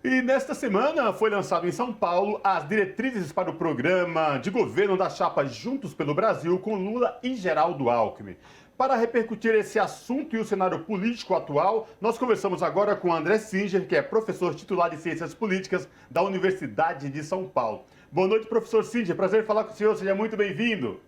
E nesta semana foi lançado em São Paulo as diretrizes para o programa de governo da chapa Juntos pelo Brasil com Lula e Geraldo Alckmin. Para repercutir esse assunto e o cenário político atual, nós conversamos agora com André Singer, que é professor titular de Ciências Políticas da Universidade de São Paulo. Boa noite, professor Singer. Prazer falar com o senhor. Seja muito bem-vindo.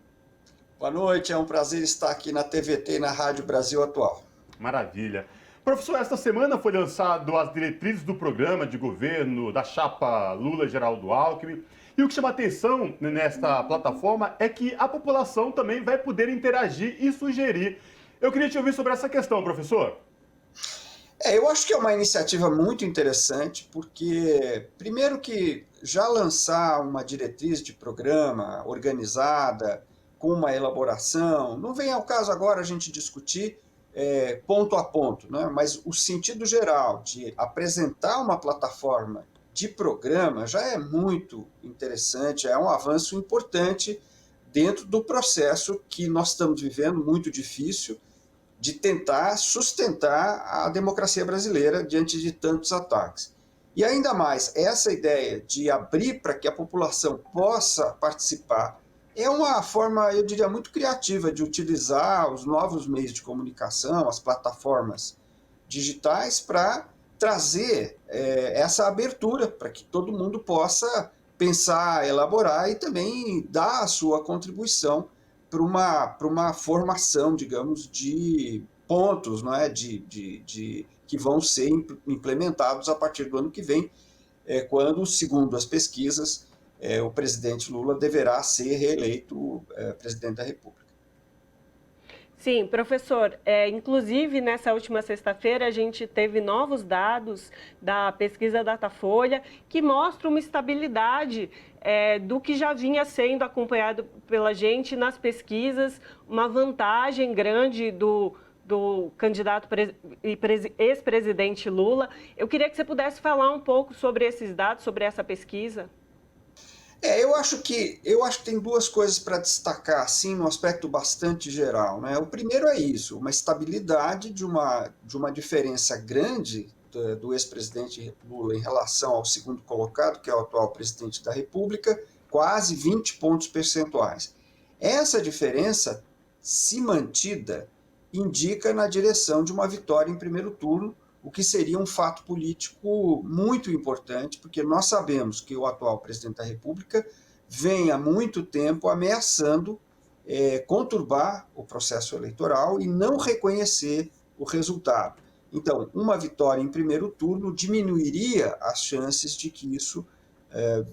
Boa noite, é um prazer estar aqui na TVT e na Rádio Brasil Atual. Maravilha. Professor, esta semana foi lançado as diretrizes do programa de governo da chapa Lula e Geraldo Alckmin. E o que chama atenção nesta plataforma é que a população também vai poder interagir e sugerir. Eu queria te ouvir sobre essa questão, professor. Eu acho que é uma iniciativa muito interessante, porque, primeiro, que já lançar uma diretriz de programa organizada, com uma elaboração, não vem ao caso agora a gente discutir ponto a ponto, né? Mas o sentido geral de apresentar uma plataforma de programa já é muito interessante, é um avanço importante dentro do processo que nós estamos vivendo, muito difícil, de tentar sustentar a democracia brasileira diante de tantos ataques. E ainda mais, essa ideia de abrir para que a população possa participar é uma forma, eu diria, muito criativa de utilizar os novos meios de comunicação, as plataformas digitais, para trazer essa abertura para que todo mundo possa pensar, elaborar e também dar a sua contribuição para uma formação, digamos, de pontos, não é? Que vão ser implementados a partir do ano que vem, quando, segundo as pesquisas, o presidente Lula deverá ser reeleito presidente da República. Sim, professor, inclusive nessa última sexta-feira a gente teve novos dados da pesquisa Datafolha que mostram uma estabilidade do que já vinha sendo acompanhado pela gente nas pesquisas, uma vantagem grande do candidato e ex-presidente Lula. Eu queria que você pudesse falar um pouco sobre esses dados, sobre essa pesquisa. Eu acho que tem duas coisas para destacar, assim, no aspecto bastante geral, né? O primeiro é isso, uma estabilidade de uma diferença grande do ex-presidente Lula em relação ao segundo colocado, que é o atual presidente da República, quase 20 pontos percentuais. Essa diferença, se mantida, indica na direção de uma vitória em primeiro turno, o que seria um fato político muito importante, porque nós sabemos que o atual presidente da República vem há muito tempo ameaçando conturbar o processo eleitoral e não reconhecer o resultado. Então, uma vitória em primeiro turno diminuiria as chances de que isso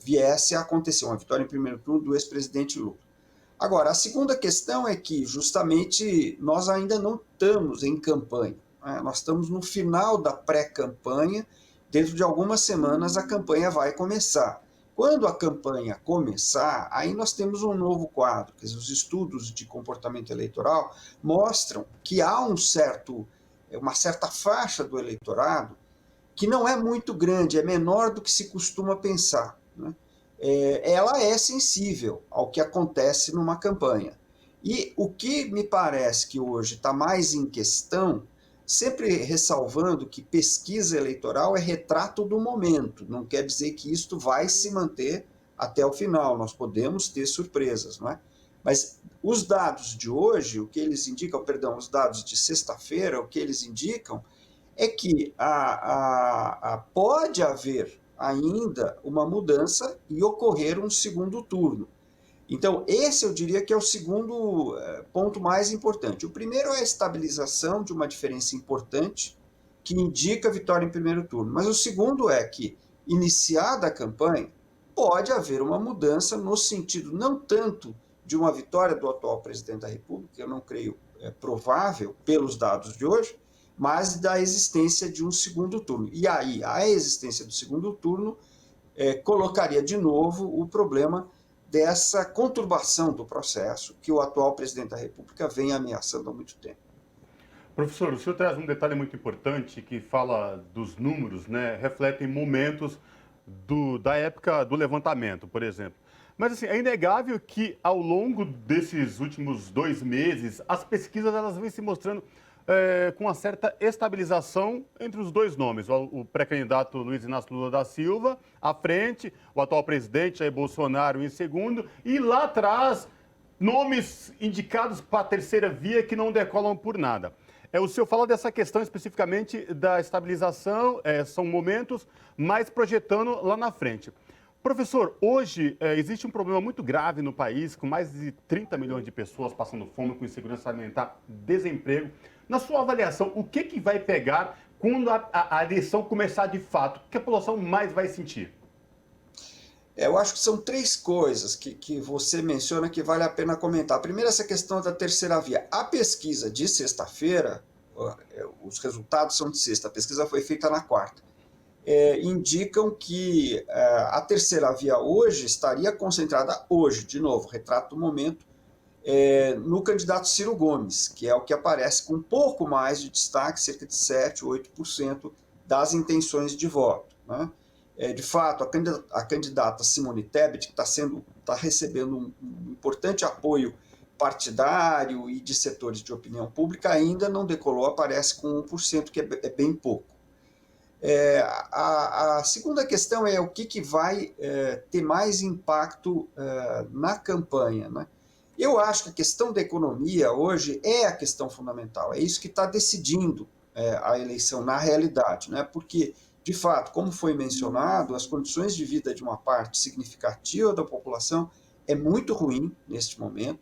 viesse a acontecer, uma vitória em primeiro turno do ex-presidente Lula. Agora, a segunda questão é que, justamente, nós ainda não estamos em campanha. Nós estamos no final da pré-campanha, dentro de algumas semanas a campanha vai começar. Quando a campanha começar, aí nós temos um novo quadro, quer dizer, os estudos de comportamento eleitoral mostram que há uma certa faixa do eleitorado que não é muito grande, é menor do que se costuma pensar, né? Ela é sensível ao que acontece numa campanha. E o que me parece que hoje está mais em questão, sempre ressalvando que pesquisa eleitoral é retrato do momento, não quer dizer que isto vai se manter até o final, nós podemos ter surpresas, não é? Mas os dados de hoje, o que eles indicam, perdão, os dados de sexta-feira, o que eles indicam é que pode haver ainda uma mudança e ocorrer um segundo turno. Então, esse eu diria que é o segundo ponto mais importante. O primeiro é a estabilização de uma diferença importante, que indica a vitória em primeiro turno. Mas o segundo é que, iniciada a campanha, pode haver uma mudança no sentido não tanto de uma vitória do atual presidente da República, eu não creio provável pelos dados de hoje, mas da existência de um segundo turno. E aí, a existência do segundo turno colocaria de novo o problema dessa conturbação do processo que o atual presidente da República vem ameaçando há muito tempo. Professor, o senhor traz um detalhe muito importante que fala dos números, né? Refletem momentos da época do levantamento, por exemplo. Mas assim, é inegável que ao longo desses últimos 2 meses, as pesquisas elas vêm se mostrando com uma certa estabilização entre os dois nomes. O pré-candidato Luiz Inácio Lula da Silva à frente, o atual presidente Jair Bolsonaro em segundo, e lá atrás, nomes indicados para a terceira via que não decolam por nada. O senhor fala dessa questão especificamente da estabilização, são momentos, mas projetando lá na frente. Professor, hoje existe um problema muito grave no país, com mais de 30 milhões de pessoas passando fome, com insegurança alimentar, desemprego. Na sua avaliação, o que vai pegar quando a eleição começar de fato? O que a população mais vai sentir? Eu acho que são três coisas que você menciona que vale a pena comentar. A primeira, essa questão da terceira via. A pesquisa de sexta-feira, os resultados são de sexta, a pesquisa foi feita na quarta, indicam que a terceira via hoje estaria concentrada hoje, de novo, retrato do momento, no candidato Ciro Gomes, que é o que aparece com um pouco mais de destaque, cerca de 7, 8% das intenções de voto, né? De fato, a candidata Simone Tebet, que está recebendo um importante apoio partidário e de setores de opinião pública, ainda não decolou, aparece com 1%, que é bem pouco. A segunda questão é o que vai ter mais impacto na campanha, né? Eu acho que a questão da economia hoje é a questão fundamental, é isso que está decidindo a eleição na realidade, né? Porque, de fato, como foi mencionado, as condições de vida de uma parte significativa da população é muito ruim neste momento,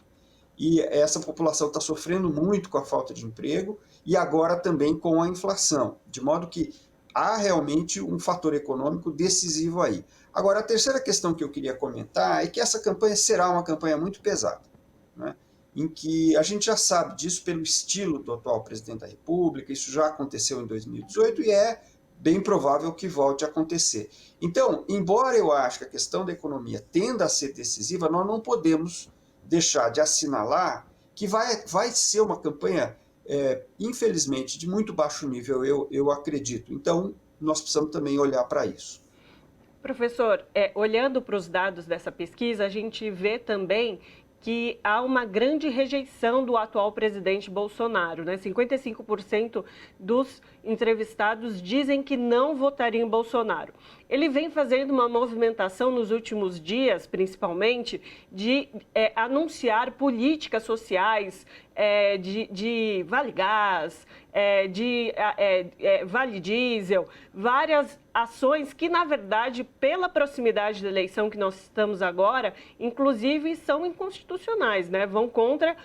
e essa população está sofrendo muito com a falta de emprego e agora também com a inflação, de modo que há realmente um fator econômico decisivo aí. Agora, a terceira questão que eu queria comentar é que essa campanha será uma campanha muito pesada, né? Em que a gente já sabe disso pelo estilo do atual presidente da República, isso já aconteceu em 2018 e é bem provável que volte a acontecer. Então, embora eu ache que a questão da economia tenda a ser decisiva, nós não podemos deixar de assinalar que vai ser uma campanha, infelizmente, de muito baixo nível, eu acredito. Então, nós precisamos também olhar para isso. Professor, olhando para os dados dessa pesquisa, a gente vê também que há uma grande rejeição do atual presidente Bolsonaro, né? 55% dos entrevistados dizem que não votariam em Bolsonaro. Ele vem fazendo uma movimentação nos últimos dias, principalmente, de anunciar políticas sociais, de Vale Gás, de Vale Diesel, várias ações que, na verdade, pela proximidade da eleição que nós estamos agora, inclusive são inconstitucionais, né? Vão contra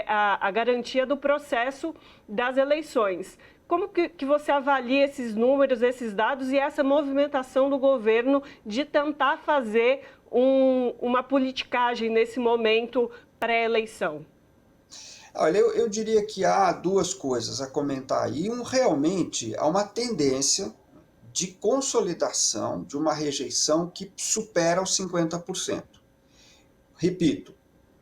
a garantia do processo das eleições. Como que você avalia esses números, esses dados e essa movimentação do governo de tentar fazer uma politicagem nesse momento pré-eleição? Olha, eu diria que há duas coisas a comentar aí. Realmente há uma tendência de consolidação de uma rejeição que supera os 50%. Repito,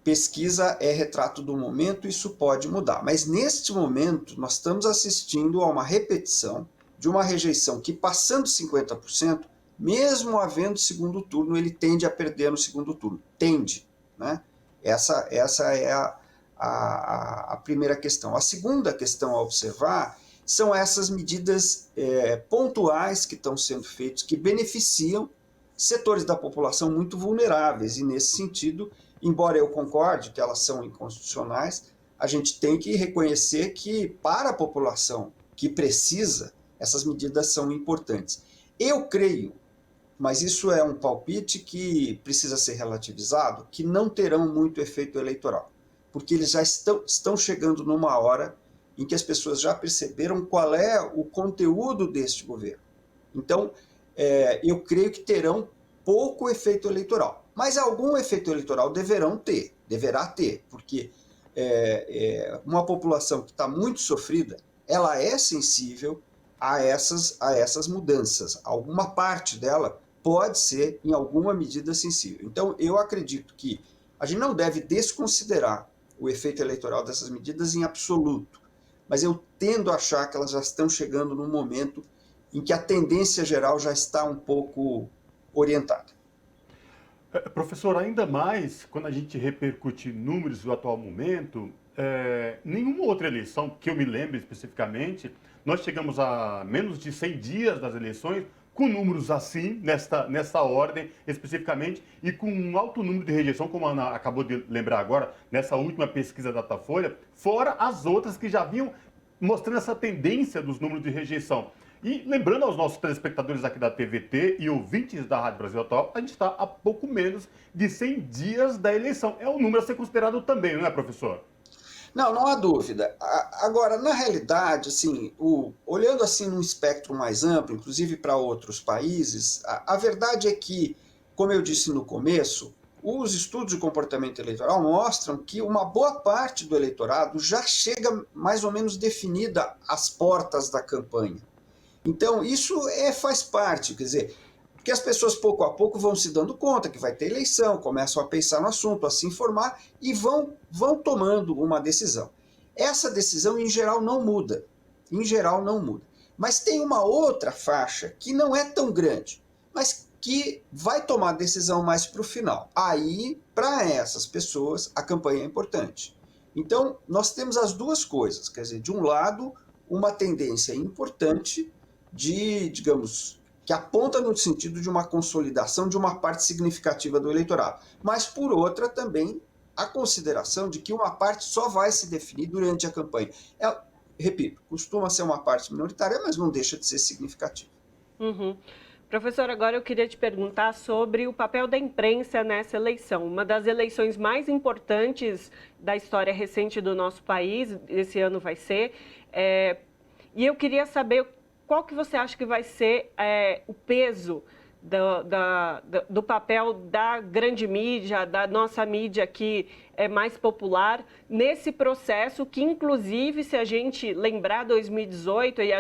pesquisa é retrato do momento, isso pode mudar. Mas neste momento nós estamos assistindo a uma repetição de uma rejeição que, passando 50%, mesmo havendo segundo turno, ele tende a perder no segundo turno. Tende, né? Essa é a primeira questão. A segunda questão a observar são essas medidas pontuais que estão sendo feitas, que beneficiam setores da população muito vulneráveis. E, nesse sentido, embora eu concorde que elas são inconstitucionais, a gente tem que reconhecer que, para a população que precisa, essas medidas são importantes. Eu creio, mas isso é um palpite que precisa ser relativizado, que não terão muito efeito eleitoral, porque eles já estão chegando numa hora em que as pessoas já perceberam qual é o conteúdo deste governo. Então, eu creio que terão pouco efeito eleitoral, mas algum efeito eleitoral deverá ter, porque uma população que está muito sofrida, ela é sensível a essas mudanças. Alguma parte dela pode ser, em alguma medida, sensível. Então, eu acredito que a gente não deve desconsiderar o efeito eleitoral dessas medidas em absoluto, mas eu tendo a achar que elas já estão chegando num momento em que a tendência geral já está um pouco orientada. Professor, ainda mais quando a gente repercute números do atual momento, nenhuma outra eleição que eu me lembre especificamente, nós chegamos a menos de 100 dias das eleições, com números assim, nessa ordem especificamente, e com um alto número de rejeição, como a Ana acabou de lembrar agora, nessa última pesquisa da Datafolha, fora as outras que já vinham mostrando essa tendência dos números de rejeição. E lembrando aos nossos telespectadores aqui da TVT e ouvintes da Rádio Brasil Atual, a gente está a pouco menos de 100 dias da eleição. É um número a ser considerado também, não é, professor? Não, não há dúvida. Agora, na realidade, assim, olhando assim num espectro mais amplo, inclusive para outros países, a verdade é que, como eu disse no começo, os estudos de comportamento eleitoral mostram que uma boa parte do eleitorado já chega mais ou menos definida às portas da campanha. Então, isso faz parte, quer dizer, porque as pessoas pouco a pouco vão se dando conta que vai ter eleição, começam a pensar no assunto, a se informar e vão tomando uma decisão. Essa decisão, em geral, não muda. Em geral, não muda. Mas tem uma outra faixa que não é tão grande, mas que vai tomar decisão mais para o final. Aí, para essas pessoas, a campanha é importante. Então, nós temos as duas coisas, quer dizer, de um lado, uma tendência importante digamos, que aponta no sentido de uma consolidação de uma parte significativa do eleitorado. Mas, por outra, também a consideração de que uma parte só vai se definir durante a campanha. Repito, costuma ser uma parte minoritária, mas não deixa de ser significativa. Uhum. Professor, agora eu queria te perguntar sobre o papel da imprensa nessa eleição. Uma das eleições mais importantes da história recente do nosso país, esse ano vai ser, e eu queria saber qual que você acha que vai ser o peso do papel da grande mídia, da nossa mídia que é mais popular, nesse processo que, inclusive, se a gente lembrar 2018 e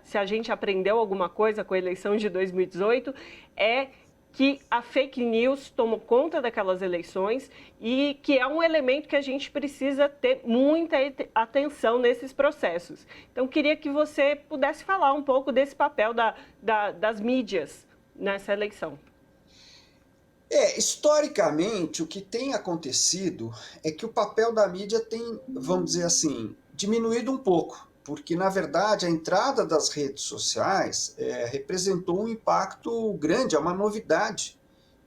se a gente aprendeu alguma coisa com a eleição de 2018, é que a fake news tomou conta daquelas eleições e que é um elemento que a gente precisa ter muita atenção nesses processos. Então, queria que você pudesse falar um pouco desse papel das mídias nessa eleição. Historicamente, o que tem acontecido é que o papel da mídia tem, vamos dizer assim, diminuído um pouco, porque, na verdade, a entrada das redes sociais representou um impacto grande, é uma novidade,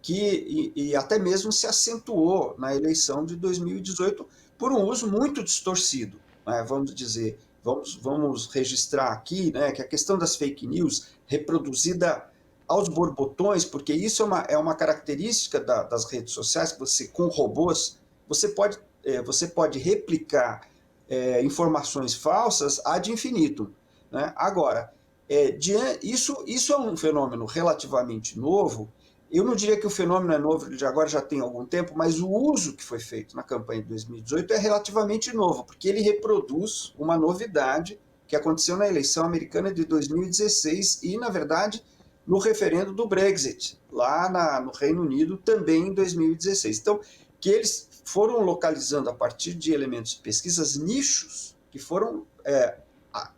e até mesmo se acentuou na eleição de 2018 por um uso muito distorcido, né? Vamos dizer, vamos registrar aqui, né, que a questão das fake news reproduzida aos borbotões, porque isso é uma característica das redes sociais, que você, com robôs, você pode replicar informações falsas ad infinitum, né? Agora, isso é um fenômeno relativamente novo. Eu não diria que o fenômeno é novo, ele agora já tem algum tempo, mas o uso que foi feito na campanha de 2018 é relativamente novo, porque ele reproduz uma novidade que aconteceu na eleição americana de 2016 e, na verdade, no referendo do Brexit, lá no Reino Unido, também em 2016. Então, que eles foram localizando a partir de elementos de pesquisas nichos que foram,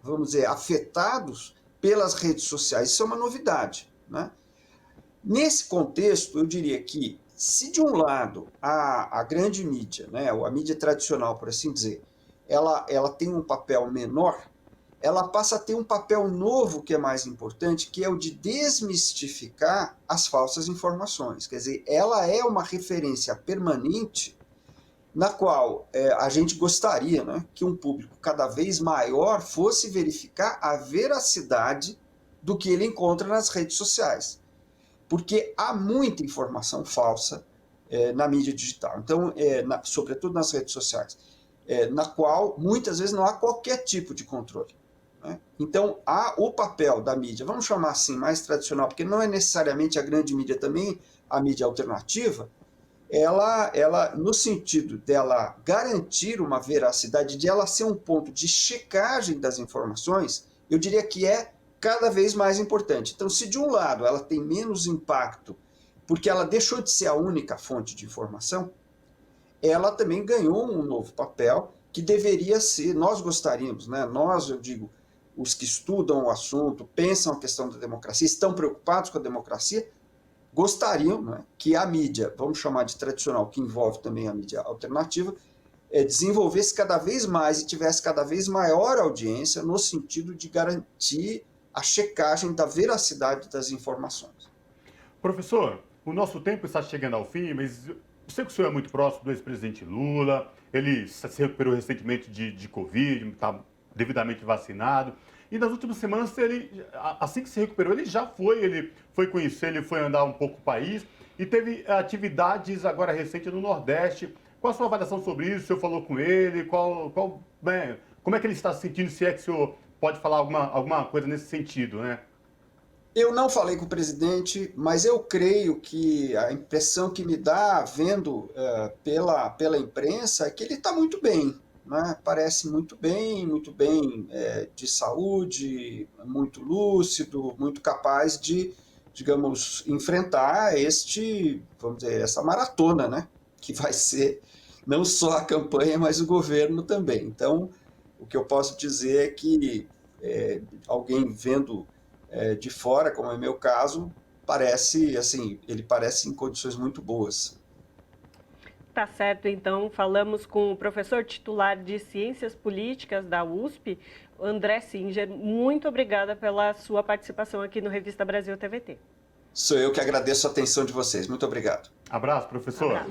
vamos dizer, afetados pelas redes sociais. Isso é uma novidade, né? Nesse contexto, eu diria que, se de um lado a grande mídia, né, ou a mídia tradicional, por assim dizer, ela tem um papel menor, ela passa a ter um papel novo que é mais importante, que é o de desmistificar as falsas informações. Quer dizer, ela é uma referência permanente na qual a gente gostaria, né, que um público cada vez maior fosse verificar a veracidade do que ele encontra nas redes sociais. Porque há muita informação falsa na mídia digital, então, sobretudo nas redes sociais, na qual muitas vezes não há qualquer tipo de controle. Então, há o papel da mídia, vamos chamar assim, mais tradicional, porque não é necessariamente a grande mídia também, a mídia alternativa, ela no sentido dela garantir uma veracidade, de ela ser um ponto de checagem das informações, eu diria que é cada vez mais importante. Então, se de um lado ela tem menos impacto, porque ela deixou de ser a única fonte de informação, ela também ganhou um novo papel que deveria ser, nós gostaríamos, né? Nós, eu digo, os que estudam o assunto, pensam a questão da democracia, estão preocupados com a democracia, gostariam, né, que a mídia, vamos chamar de tradicional, que envolve também a mídia alternativa, desenvolvesse cada vez mais e tivesse cada vez maior audiência no sentido de garantir a checagem da veracidade das informações. Professor, o nosso tempo está chegando ao fim, mas eu sei que o senhor é muito próximo do ex-presidente Lula, ele se recuperou recentemente de Covid, está devidamente vacinado. E nas últimas semanas, ele, assim que se recuperou, ele foi conhecer, ele foi andar um pouco o país e teve atividades agora recentes no Nordeste. Qual a sua avaliação sobre isso? O senhor falou com ele? Como é que ele está se sentindo? Se é que o senhor pode falar alguma coisa nesse sentido, né? Eu não falei com o presidente, mas eu creio que a impressão que me dá, vendo pela imprensa, é que ele está muito bem, né? Parece muito bem de saúde, muito lúcido, muito capaz de, digamos, enfrentar vamos dizer, essa maratona, né? Que vai ser não só a campanha, mas o governo também. Então, o que eu posso dizer é que alguém vendo de fora, como é meu caso, ele parece em condições muito boas. Tá certo, então falamos com o professor titular de Ciências Políticas da USP, André Singer. Muito obrigada pela sua participação aqui no Revista Brasil TVT. Sou eu que agradeço a atenção de vocês. Muito obrigado. Abraço, professor. Abraço.